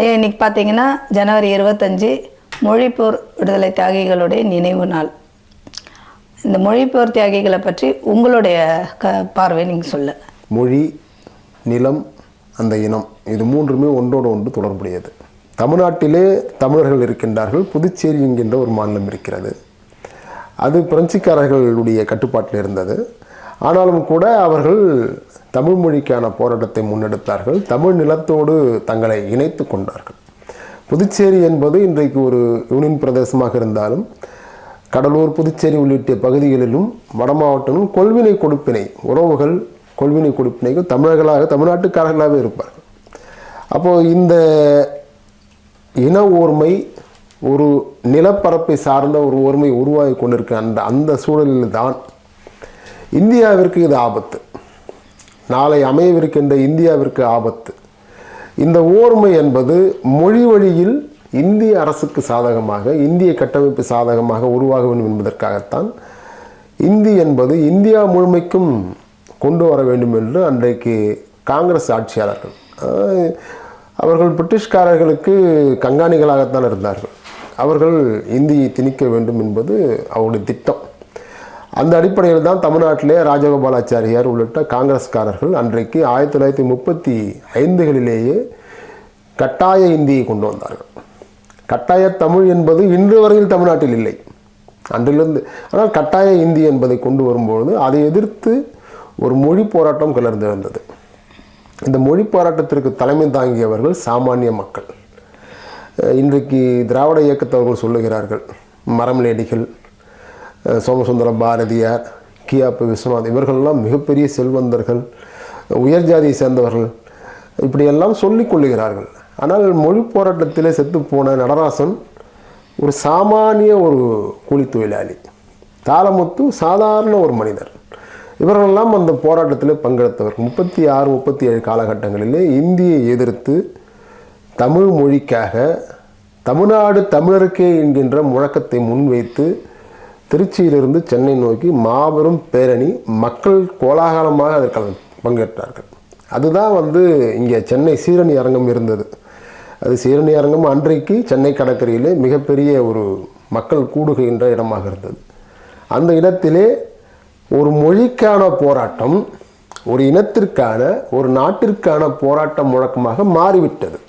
ஐயா, இன்றைக்கி பார்த்தீங்கன்னா ஜனவரி 25 மொழிப்போர் விடுதலை தியாகிகளுடைய நினைவு நாள். இந்த மொழிப்போர் தியாகிகளை பற்றி உங்களுடைய பார்வை நீங்கள் சொல்ல. மொழி, நிலம், அந்த இனம், இது மூன்றுமே ஒன்றோடு ஒன்று தொடர்புடையது. தமிழ்நாட்டிலே தமிழர்கள் இருக்கின்றார்கள். புதுச்சேரி என்கின்ற ஒரு மாநிலம் இருக்கிறது. அது பிரெஞ்சுக்காரர்களுடைய கட்டுப்பாட்டில் இருந்தது. ஆனாலும் கூட அவர்கள் தமிழ் மொழிக்கான போராட்டத்தை முன்னெடுத்தார்கள். தமிழ் நிலத்தோடு தங்களை இணைத்து கொண்டார்கள். புதுச்சேரி என்பது இன்றைக்கு ஒரு யூனியன் பிரதேசமாக இருந்தாலும் கடலூர், புதுச்சேரி உள்ளிட்ட பகுதிகளிலும் வட மாவட்டமும் கொள்வினை கொடுப்பினை உறவுகள், கொள்வினை கொடுப்பினைகள் தமிழர்களாக, தமிழ்நாட்டுக்காரர்களாகவே இருப்பார்கள். அப்போது இந்த இன ஓர்மை, ஒரு நிலப்பரப்பை சார்ந்த ஒரு ஓர்மை உருவாகி கொண்டிருக்க அந்த சூழலில் தான் இந்தியாவிற்கு இது ஆபத்து. நாளை அமையவிருக்கின்ற இந்தியாவிற்கு ஆபத்து. இந்த ஓர்மை என்பது மொழி வழியில் இந்திய அரசுக்கு சாதகமாக, இந்திய கட்டமைப்பு சாதகமாக உருவாக வேண்டும் என்பதற்காகத்தான் இந்தி என்பது இந்தியா முழுமைக்கும் கொண்டு வர வேண்டும் என்று அன்றைக்கு காங்கிரஸ் ஆட்சியாளர்கள், அவர்கள் பிரிட்டிஷ்காரர்களுக்கு கண்காணிகளாகத்தான் இருந்தார்கள், அவர்கள் இந்தியை திணிக்க வேண்டும் என்பது அவருடைய திட்டம். அந்த அடிப்படையில் தான் தமிழ்நாட்டிலே ராஜகோபாலாச்சாரியார் உள்ளிட்ட காங்கிரஸ்காரர்கள் அன்றைக்கு 1935களிலேயே கட்டாய இந்தியை கொண்டு வந்தார்கள். கட்டாய தமிழ் என்பது இன்று வரையில் தமிழ்நாட்டில் இல்லை, அன்றிலிருந்து. ஆனால் கட்டாய இந்தி என்பதை கொண்டு வரும்பொழுது அதை எதிர்த்து ஒரு மொழி போராட்டம் கிளர்ந்து வந்தது. இந்த மொழி போராட்டத்திற்கு தலைமை தாங்கியவர்கள் சாமானிய மக்கள். இன்றைக்கு திராவிட இயக்கத்தவர்கள் சொல்லுகிறார்கள், மரம்லேடிகள், சோமசுந்தர பாரதியார், கியாப்பு விஸ்வநாத், இவர்களெல்லாம் மிகப்பெரிய செல்வந்தர்கள், உயர் ஜாதியை சேர்ந்தவர்கள், இப்படியெல்லாம் சொல்லிக் கொள்ளுகிறார்கள். ஆனால் மொழி போராட்டத்திலே செத்துப்போன நடராசன் ஒரு சாமானிய ஒரு கூலி தொழிலாளி, தாளமுத்து சாதாரண ஒரு மனிதர். இவர்களெல்லாம் அந்த போராட்டத்தில் பங்கெடுத்தவர். 36, 37 காலகட்டங்களிலே இந்தியை எதிர்த்து தமிழ் மொழிக்காக தமிழ்நாடு தமிழருக்கே என்கின்ற முழக்கத்தை முன்வைத்து திருச்சியிலிருந்து சென்னை நோக்கி மாபெரும் பேரணி, மக்கள் கோலாகலமாக அதற்கு பங்கேற்றார்கள். அதுதான் இங்கே சென்னை சீரணி அரங்கம் இருந்தது. அது சீரணி அரங்கம் அன்றைக்கு சென்னை கடற்கரையிலே மிகப்பெரிய ஒரு மக்கள் கூடுகின்ற இடமாக இருந்தது. அந்த இடத்திலே ஒரு மொழிக்கான போராட்டம், ஒரு இனத்திற்கான, ஒரு நாட்டிற்கான போராட்ட முழக்கமாக மாறிவிட்டது.